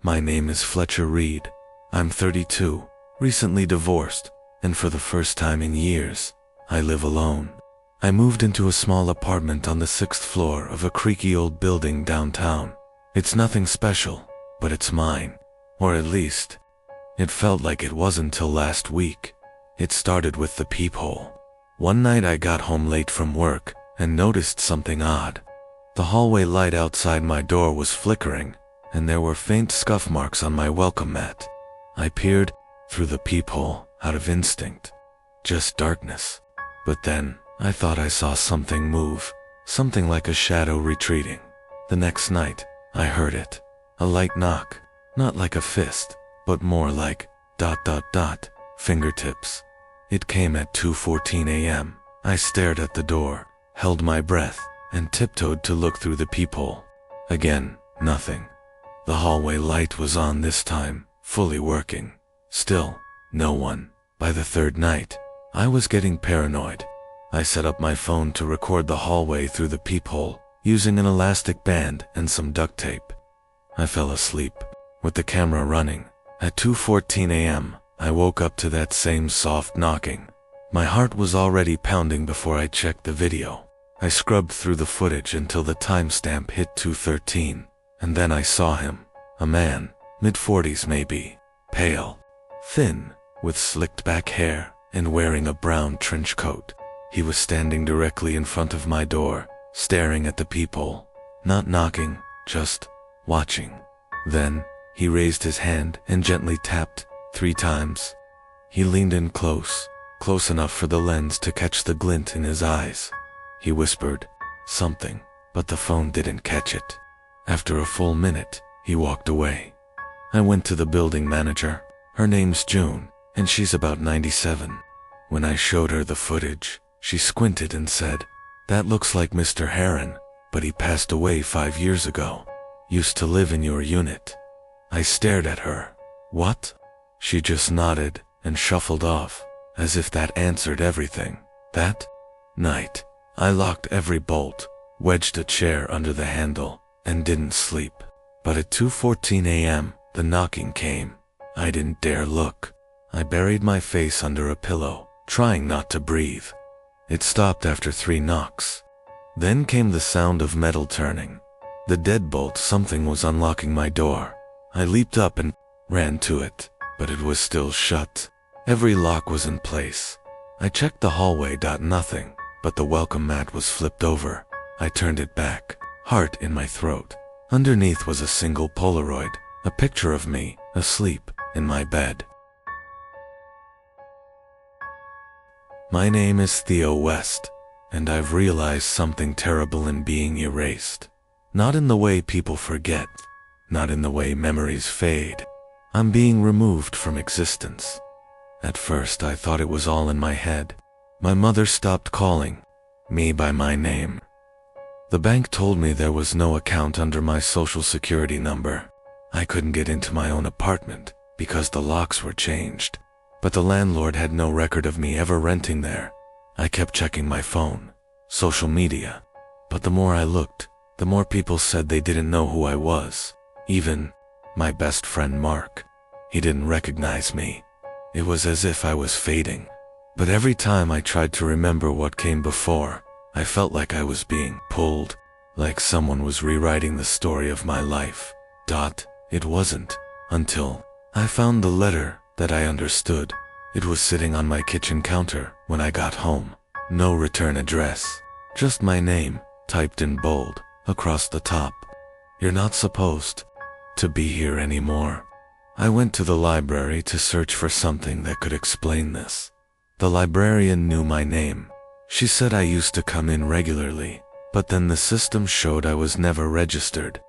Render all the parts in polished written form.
My name is Fletcher Reed. I'm 32, recently divorced, and for the first time in years, I live alone. I moved into a small apartment on the 6th floor of a creaky old building downtown. It's nothing special, but it's mine. Or at least, it felt like it was until last week. It started with the peephole. One night I got home late from work and noticed something odd. The hallway light outside my door was flickering, and there were faint scuff marks on my welcome mat. I peered through the peephole out of instinct. Just darkness. But then, I thought I saw something move, something like a shadow retreating. The next night, I heard it. A light knock, not like a fist, but more like ... fingertips. It came at 2:14 a.m. I stared at the door, held my breath, and tiptoed to look through the peephole. Again, nothing. The hallway light was on this time, fully working. Still, no one. By the third night, I was getting paranoid. I set up my phone to record the hallway through the peephole, using an elastic band and some duct tape. I fell asleep, with the camera running. At 2:14 a.m., I woke up to that same soft knocking. My heart was already pounding before I checked the video. I scrubbed through the footage until the timestamp hit 2:13, and then I saw him. A man, mid-40s maybe, pale, thin, with slicked back hair, and wearing a brown trench coat. He was standing directly in front of my door, staring at the peephole, not knocking, just watching. Then, he raised his hand and gently tapped 3 times. He leaned in close enough for the lens to catch the glint in his eyes. He whispered something, but the phone didn't catch it. After a full minute, he walked away. I went to the building manager. Her name's June, and she's about 97. When I showed her the footage, she squinted and said, "That looks like Mr. Heron, but he passed away 5 years ago. Used to live in your unit." I stared at her. "What?" She just nodded and shuffled off, as if that answered everything. That night, I locked every bolt, wedged a chair under the handle, and didn't sleep. But at 2:14 a.m., the knocking came. I didn't dare look. I buried my face under a pillow, trying not to breathe. It stopped after 3 knocks. Then came the sound of metal turning. The deadbolt, something was unlocking my door. I leaped up and ran to it, but it was still shut. Every lock was in place. I checked the hallway. Nothing, but the welcome mat was flipped over. I turned it back, heart in my throat. Underneath was a single Polaroid, a picture of me, asleep, in my bed. My name is Theo West, and I've realized something terrible in being erased. Not in the way people forget, not in the way memories fade. I'm being removed from existence. At first I thought it was all in my head. My mother stopped calling me by my name. The bank told me there was no account under my social security number. I couldn't get into my own apartment because the locks were changed. But the landlord had no record of me ever renting there. I kept checking my phone, social media. But the more I looked, the more people said they didn't know who I was. Even my best friend Mark. He didn't recognize me. It was as if I was fading. But every time I tried to remember what came before, I felt like I was being pulled, like someone was rewriting the story of my life. It wasn't, until I found the letter that I understood. It was sitting on my kitchen counter when I got home. No return address, just my name, typed in bold, across the top. "You're not supposed to be here anymore." I went to the library to search for something that could explain this. The librarian knew my name. She said I used to come in regularly, but then the system showed I was never registered.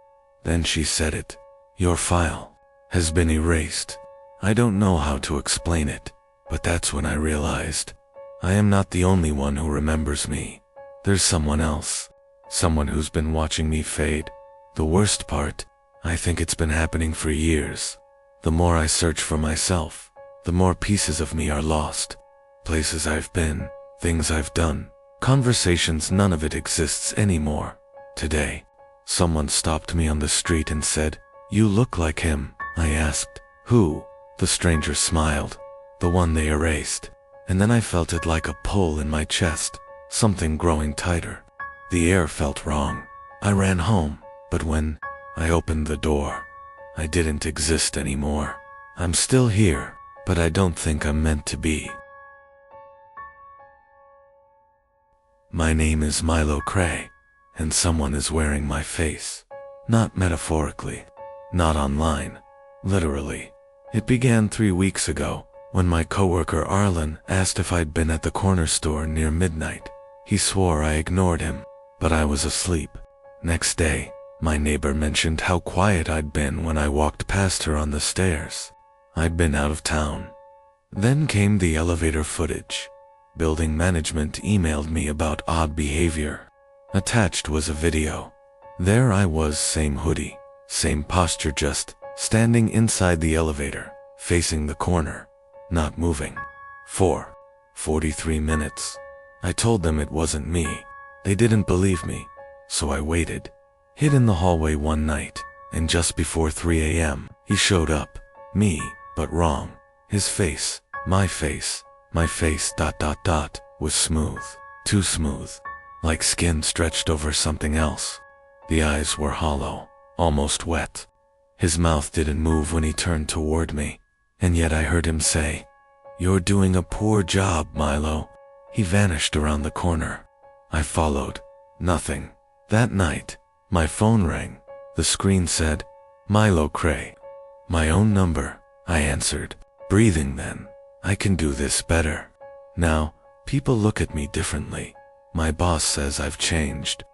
Then she said it. "Your file has been erased." I don't know how to explain it, but that's when I realized I am not the only one who remembers me. There's someone else, someone who's been watching me fade. The worst part, I think it's been happening for years. The more I search for myself, the more pieces of me are lost. Places I've been, things I've done, conversations, none of it exists anymore. Today, someone stopped me on the street and said, "You look like him." I asked. Who? The stranger smiled. The one they erased. And then I felt it like a pull in my chest, something growing tighter. The air felt wrong. I ran home, but when I opened the door, I didn't exist anymore. I'm still here, but I don't think I'm meant to be. My name is Milo Cray, and someone is wearing my face. Not metaphorically, not online, literally. It began 3 weeks ago, when my coworker Arlen asked if I'd been at the corner store near midnight. He swore I ignored him, but I was asleep. Next day, my neighbor mentioned how quiet I'd been when I walked past her on the stairs. I'd been out of town. Then came the elevator footage. Building management emailed me about odd behavior. Attached was a video. There I was, same hoodie, same posture, just standing inside the elevator, facing the corner, not moving. 43 minutes. I told them it wasn't me. They didn't believe me, so I waited. Hid in the hallway one night, and just before 3 a.m., he showed up. Me, but wrong. His face, my face, was smooth. Too smooth. Like skin stretched over something else. The eyes were hollow, almost wet. His mouth didn't move when he turned toward me, and yet I heard him say, "You're doing a poor job, Milo." He vanished around the corner. I followed. Nothing. That night, my phone rang. The screen said, "Milo Cray." My own number. I answered, breathing then. I can do this better. Now, people look at me differently. My boss says I've changed.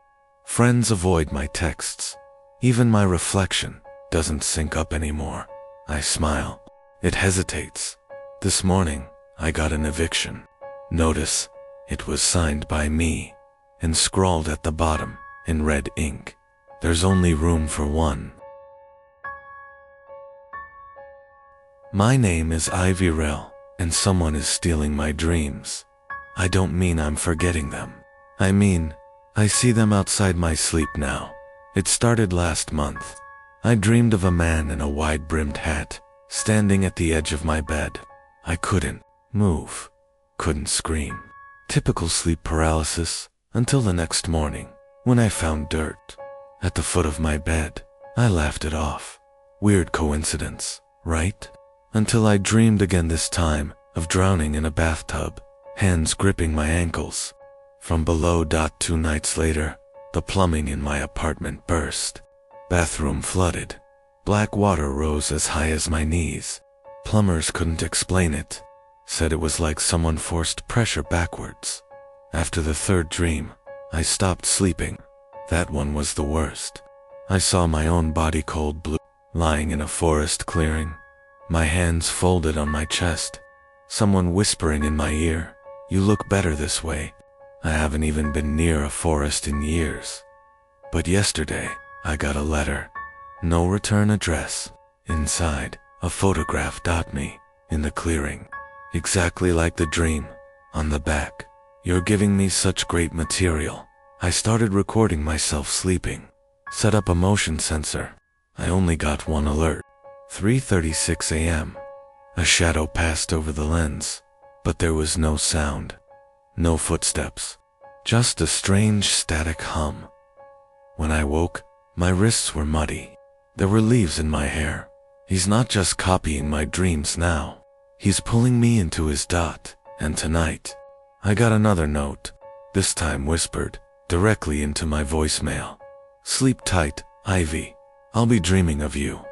Friends avoid my texts. Even my reflection doesn't sync up anymore. I smile. It hesitates. This morning, I got an eviction notice. It was signed by me and scrawled at the bottom in red ink. There's only room for one. My name is Ivy Rell, and someone is stealing my dreams. I don't mean I'm forgetting them. I mean, I see them outside my sleep now. It started last month. I dreamed of a man in a wide-brimmed hat, standing at the edge of my bed. I couldn't move, couldn't scream. Typical sleep paralysis, until the next morning, when I found dirt at the foot of my bed. I laughed it off. Weird coincidence, right? Until I dreamed again, this time of drowning in a bathtub, hands gripping my ankles. From below. 2 nights later, the plumbing in my apartment burst. Bathroom flooded. Black water rose as high as my knees. Plumbers couldn't explain it. Said it was like someone forced pressure backwards. After the 3rd dream, I stopped sleeping. That one was the worst. I saw my own body cold blue, lying in a forest clearing. My hands folded on my chest. Someone whispering in my ear, "You look better this way." I haven't even been near a forest in years. But yesterday, I got a letter. No return address. Inside, a photograph. Me, in the clearing. Exactly like the dream. On the back, "You're giving me such great material." I started recording myself sleeping. Set up a motion sensor. I only got one alert. 3:36 a.m. A shadow passed over the lens, but there was no sound. No footsteps. Just a strange static hum. When I woke, my wrists were muddy. There were leaves in my hair. He's not just copying my dreams now. He's pulling me into his dot. And tonight, I got another note, this time whispered, directly into my voicemail. "Sleep tight, Ivy. I'll be dreaming of you."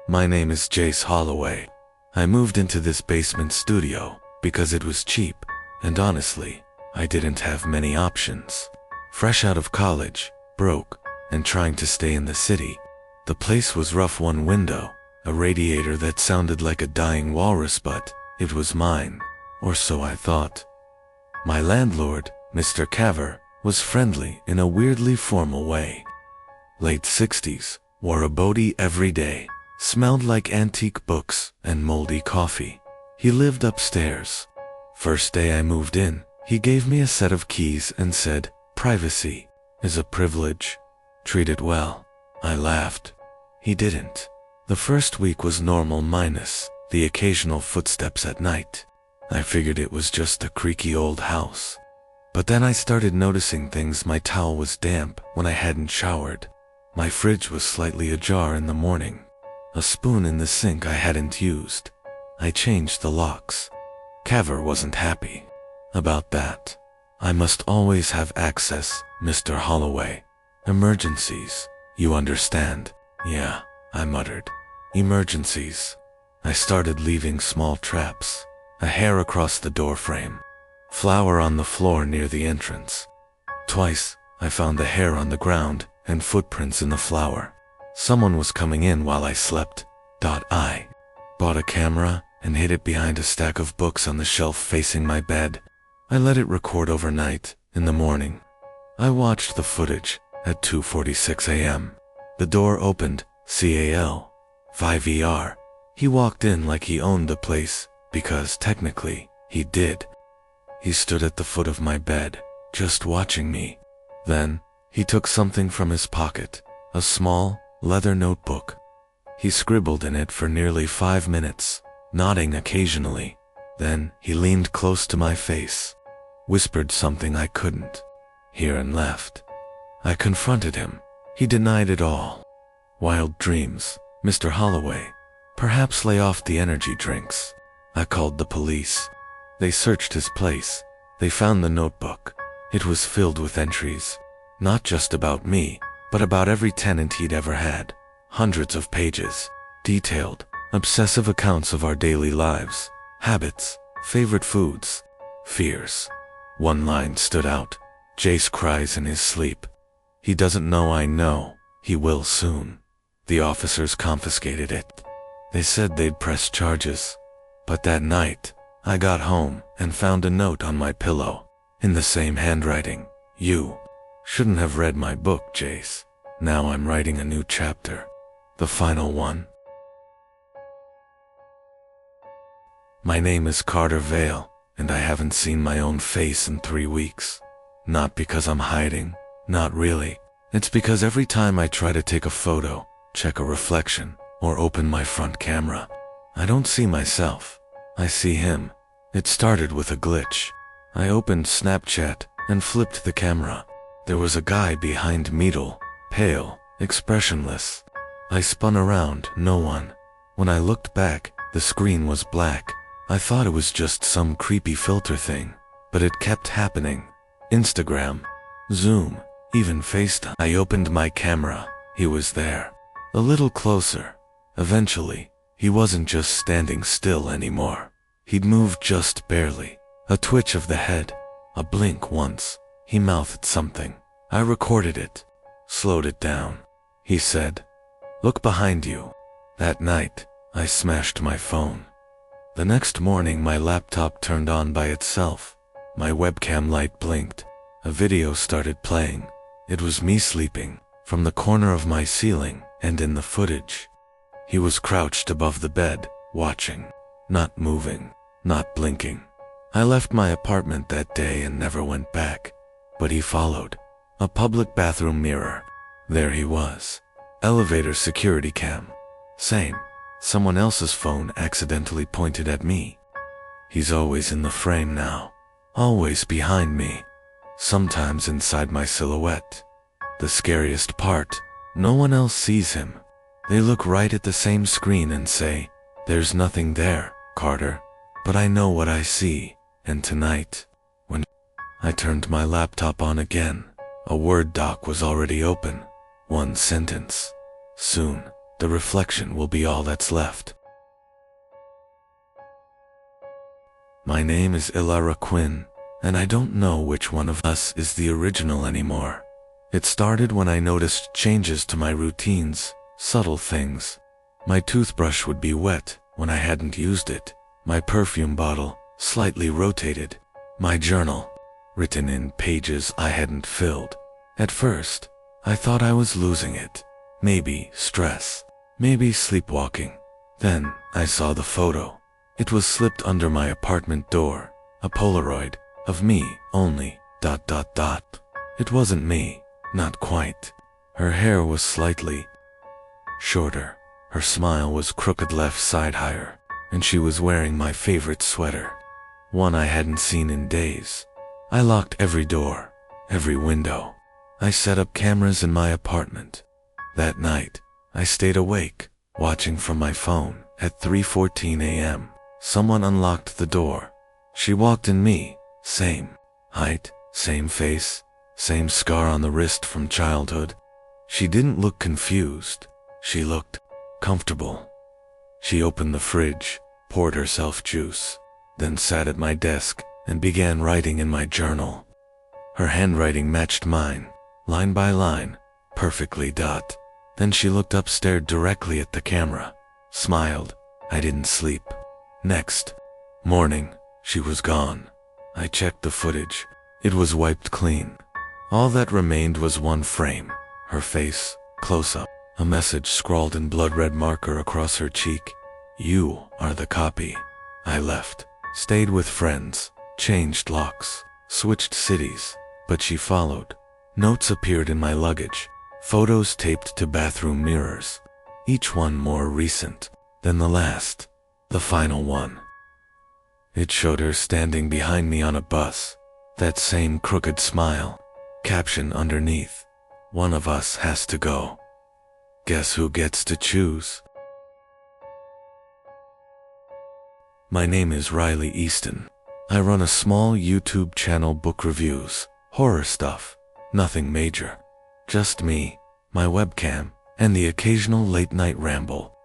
My name is Jace Holloway. I moved into this basement studio because it was cheap, and honestly, I didn't have many options. Fresh out of college, broke, and trying to stay in the city. The place was rough. One window, a radiator that sounded like a dying walrus, but it was mine, or so I thought. My landlord, Mr. Caver, was friendly in a weirdly formal way. Late 60s, wore a body every day, smelled like antique books and moldy coffee. He lived upstairs. First day I moved in, he gave me a set of keys and said, "Privacy is a privilege. Treat it well." I laughed. He didn't. The first week was normal minus the occasional footsteps at night. I figured it was just a creaky old house. But then I started noticing things. My towel was damp when I hadn't showered. My fridge was slightly ajar in the morning. A spoon in the sink I hadn't used. I changed the locks. Caver wasn't happy about that. I must always have access, Mr. Holloway. Emergencies, you understand? Yeah, I muttered. Emergencies. I started leaving small traps. A hair across the doorframe. Flour on the floor near the entrance. Twice, I found the hair on the ground and footprints in the flour. Someone was coming in while I slept. I bought a camera and hid it behind a stack of books on the shelf facing my bed. I let it record overnight. In the morning, I watched the footage at 2:46 a.m. The door opened, CAL. 5ER. He walked in like he owned the place, because technically, he did. He stood at the foot of my bed, just watching me. Then, he took something from his pocket, a small, leather notebook. He scribbled in it for nearly 5 minutes, nodding occasionally. Then, he leaned close to my face, whispered something I couldn't hear and left. I confronted him. He denied it all. Wild dreams, Mr. Holloway. Perhaps lay off the energy drinks. I called the police. They searched his place. They found the notebook. It was filled with entries. Not just about me, but about every tenant he'd ever had. Hundreds of pages. Detailed, obsessive accounts of our daily lives. Habits, favorite foods, fears. One line stood out. Jace cries in his sleep. He doesn't know I know. He will soon. The officers confiscated it. They said they'd press charges. But that night, I got home and found a note on my pillow. In the same handwriting. You shouldn't have read my book, Jace. Now I'm writing a new chapter. The final one. My name is Carter Vale, and I haven't seen my own face in 3 weeks. Not because I'm hiding. Not really. It's because every time I try to take a photo, check a reflection, or open my front camera, I don't see myself. I see him. It started with a glitch. I opened Snapchat and flipped the camera. There was a guy behind Meadle, pale, expressionless. I spun around, no one. When I looked back, the screen was black. I thought it was just some creepy filter thing, but it kept happening. Instagram, Zoom, even FaceTime. I opened my camera. He was there. A little closer. Eventually, he wasn't just standing still anymore. He'd moved just barely. A twitch of the head. A blink once. He mouthed something. I recorded it. Slowed it down. He said, "Look behind you." That night, I smashed my phone. The next morning my laptop turned on by itself. My webcam light blinked. A video started playing. It was me sleeping, from the corner of my ceiling, and in the footage. He was crouched above the bed, watching. Not moving. Not blinking. I left my apartment that day and never went back. But he followed. A public bathroom mirror. There he was. Elevator security cam. Same. Someone else's phone accidentally pointed at me. He's always in the frame now. Always behind me. Sometimes inside my silhouette. The scariest part, no one else sees him. They look right at the same screen and say, "There's nothing there, Carter." But I know what I see, and tonight, when I turned my laptop on again, a Word doc was already open. One sentence. Soon, the reflection will be all that's left. My name is Ilara Quinn, and I don't know which one of us is the original anymore. It started when I noticed changes to my routines, subtle things. My toothbrush would be wet when I hadn't used it. My perfume bottle, slightly rotated. My journal, written in pages I hadn't filled. At first, I thought I was losing it. Maybe stress. Maybe sleepwalking. Then, I saw the photo. It was slipped under my apartment door. A Polaroid. Of me, only. ... It wasn't me. Not quite. Her hair was slightly, shorter. Her smile was crooked left side higher, and she was wearing my favorite sweater, one I hadn't seen in days. I locked every door, every window. I set up cameras in my apartment. That night, I stayed awake, watching from my phone. At 3:14 a.m., someone unlocked the door. She walked in me, same height, same face, same scar on the wrist from childhood. She didn't look confused. She looked comfortable. She opened the fridge, poured herself juice, then sat at my desk and began writing in my journal. Her handwriting matched mine, line by line, perfectly. Then she looked up, stared directly at the camera, smiled. I didn't sleep. Next morning, she was gone. I checked the footage. It was wiped clean. All that remained was one frame, her face, close up, a message scrawled in blood red marker across her cheek. You are the copy. I left, stayed with friends, changed locks, switched cities, but she followed. Notes appeared in my luggage, photos taped to bathroom mirrors, each one more recent than the last, the final one. It showed her standing behind me on a bus, that same crooked smile, caption underneath, one of us has to go. Guess who gets to choose? My name is Riley Easton. I run a small YouTube channel, book reviews, horror stuff, nothing major. Just me, my webcam, and the occasional late night ramble.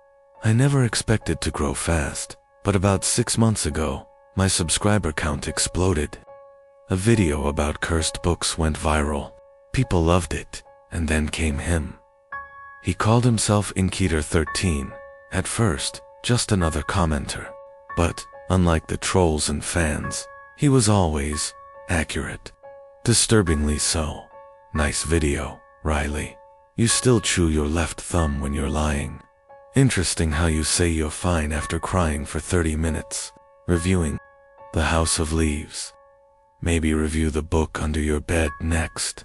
I never expected to grow fast, but about 6 months ago, my subscriber count exploded. A video about cursed books went viral. People loved it, and then came him. He called himself Inkeeter13, at first, just another commenter. But, unlike the trolls and fans, he was always accurate. Disturbingly so. Nice video, Riley. You still chew your left thumb when you're lying. Interesting how you say you're fine after crying for 30 minutes. Reviewing The House of Leaves. Maybe review the book under your bed next.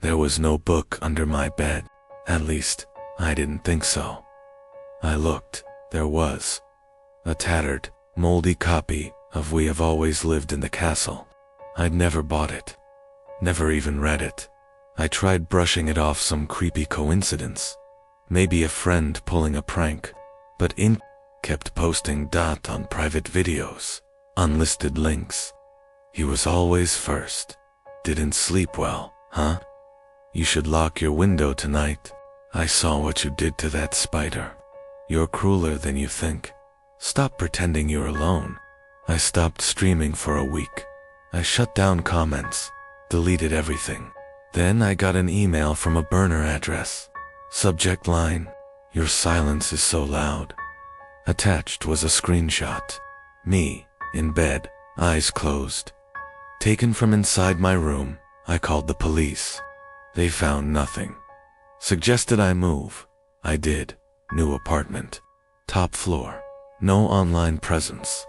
There was no book under my bed. At least, I didn't think so. I looked. There was. A tattered, moldy copy of We Have Always Lived in the Castle. I'd never bought it. Never even read it. I tried brushing it off, some creepy coincidence. Maybe a friend pulling a prank. But Ink kept posting on private videos, unlisted links. He was always first. Didn't sleep well, huh? You should lock your window tonight. I saw what you did to that spider. You're crueler than you think. Stop pretending you're alone. I stopped streaming for a week. I shut down comments, deleted everything. Then I got an email from a burner address. Subject line, your silence is so loud. Attached was a screenshot. Me, in bed, eyes closed. Taken from inside my room, I called the police. They found nothing. Suggested I move. I did. New apartment. Top floor. No online presence.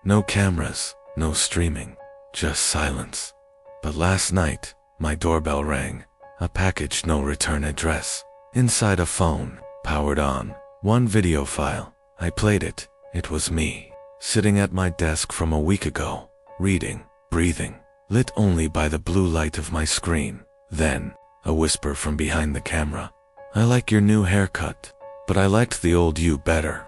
No cameras, no streaming. Just silence. But last night, my doorbell rang. A package, no return address. Inside a phone, powered on. One video file. I played it. It was me, sitting at my desk from a week ago, reading, breathing, lit only by the blue light of my screen. Then, a whisper from behind the camera. I like your new haircut, but I liked the old you better.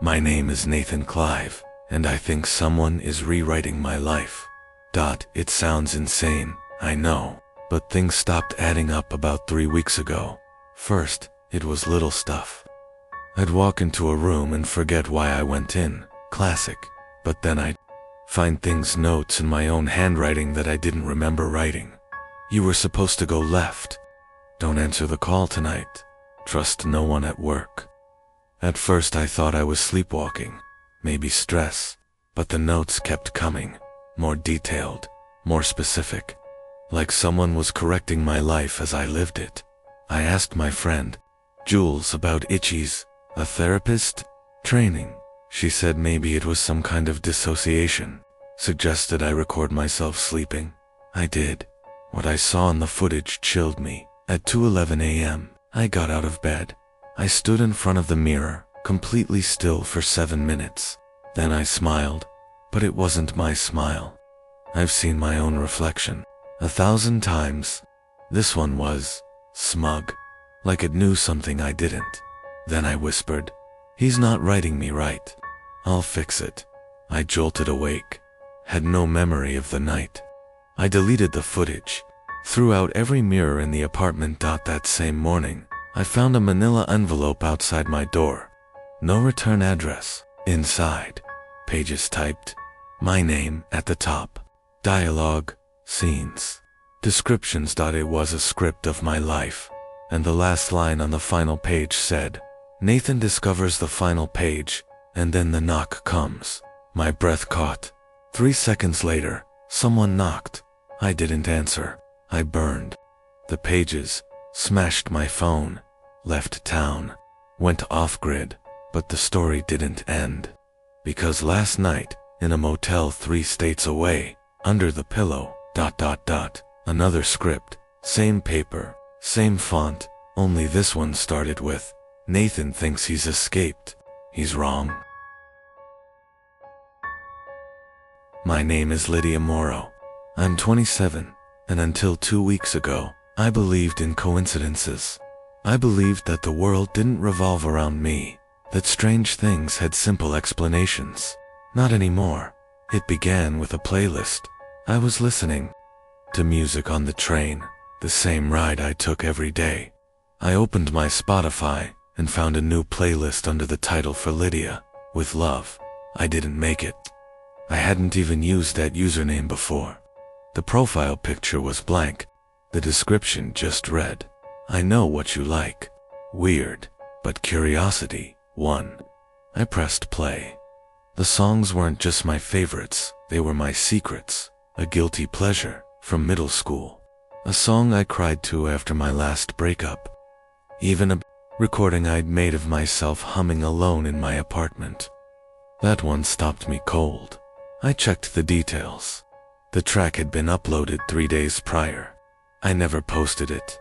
My name is Nathan Clive, and I think someone is rewriting my life. It sounds insane, I know, but things stopped adding up about 3 weeks ago. First, it was little stuff. I'd walk into a room and forget why I went in, classic, but then I'd find things, notes in my own handwriting that I didn't remember writing. You were supposed to go left. Don't answer the call tonight. Trust no one at work. At first I thought I was sleepwalking, maybe stress, but the notes kept coming, more detailed, more specific, like someone was correcting my life as I lived it. I asked my friend, Jules, about Itchy's, a therapist, training. She said maybe it was some kind of dissociation. Suggested I record myself sleeping. I did. What I saw in the footage chilled me. At 2:11 a.m., I got out of bed. I stood in front of the mirror, completely still for 7 minutes. Then I smiled, but it wasn't my smile. I've seen my own reflection 1,000 times. This one was smug, like it knew something I didn't. Then I whispered, "He's not writing me right. I'll fix it." I jolted awake, had no memory of the night. I deleted the footage, threw out every mirror in the apartment. That same morning, I found a manila envelope outside my door. No return address. Inside, pages typed, my name at the top. Dialogue, scenes, descriptions. It was a script of my life. And the last line on the final page said, "Nathan discovers the final page, and then the knock comes." My breath caught. 3 seconds later, someone knocked. I didn't answer. I burned the pages, smashed my phone, left town, went off-grid, but the story didn't end. Because last night, in a motel 3 states away, under the pillow, ... Another script, same paper, same font, only this one started with, "Nathan thinks he's escaped. He's wrong." My name is Lydia Morrow. I'm 27, and until 2 weeks ago, I believed in coincidences. I believed that the world didn't revolve around me, that strange things had simple explanations. Not anymore. It began with a playlist. I was listening to music on the train, the same ride I took every day. I opened my Spotify and found a new playlist under the title "For Lydia, with Love." I didn't make it. I hadn't even used that username before. The profile picture was blank. The description just read, "I know what you like. Weird, but curiosity, 1." I pressed play. The songs weren't just my favorites, they were my secrets, a guilty pleasure from middle school. A song I cried to after my last breakup. Even a recording I'd made of myself humming alone in my apartment. That one stopped me cold. I checked the details. The track had been uploaded 3 days prior. I never posted it.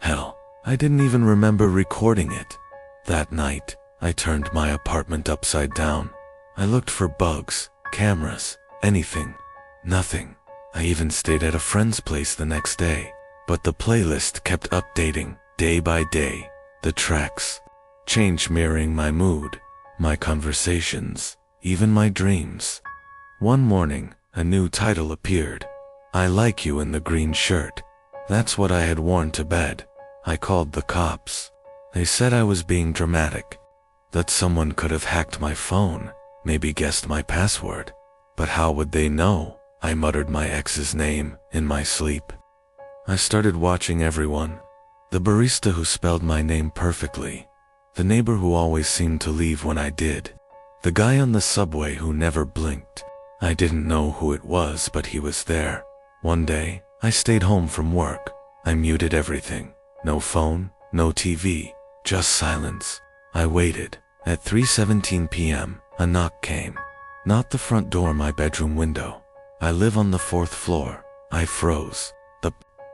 Hell, I didn't even remember recording it. That night, I turned my apartment upside down. I looked for bugs, cameras, anything. Nothing. I even stayed at a friend's place the next day. But the playlist kept updating, day by day. The tracks changed, mirroring my mood, my conversations, even my dreams. One morning, a new title appeared. "I Like You in the Green Shirt." That's what I had worn to bed. I called the cops. They said I was being dramatic, that someone could have hacked my phone, maybe guessed my password. But how would they know? I muttered my ex's name in my sleep. I started watching everyone. The barista who spelled my name perfectly. The neighbor who always seemed to leave when I did. The guy on the subway who never blinked. I didn't know who it was, but he was there. One day, I stayed home from work. I muted everything. No phone, no TV, just silence. I waited. At 3:17 p.m., a knock came. Not the front door, my bedroom window. I live on the 4th floor. I froze. The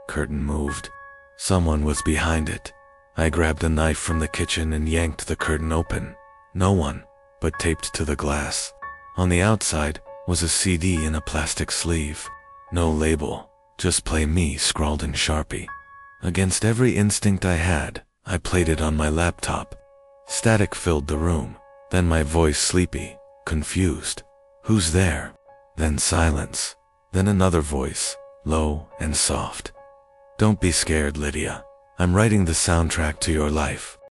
curtain moved. Someone was behind it. I grabbed a knife from the kitchen and yanked the curtain open. No one, but taped to the glass. On the outside was a CD in a plastic sleeve. No label, just "Play Me" scrawled in Sharpie. Against every instinct I had, I played it on my laptop. Static filled the room, then my voice sleepy, confused. "Who's there?" Then silence, then another voice, low and soft. "Don't be scared, Lydia. I'm writing the soundtrack to your life."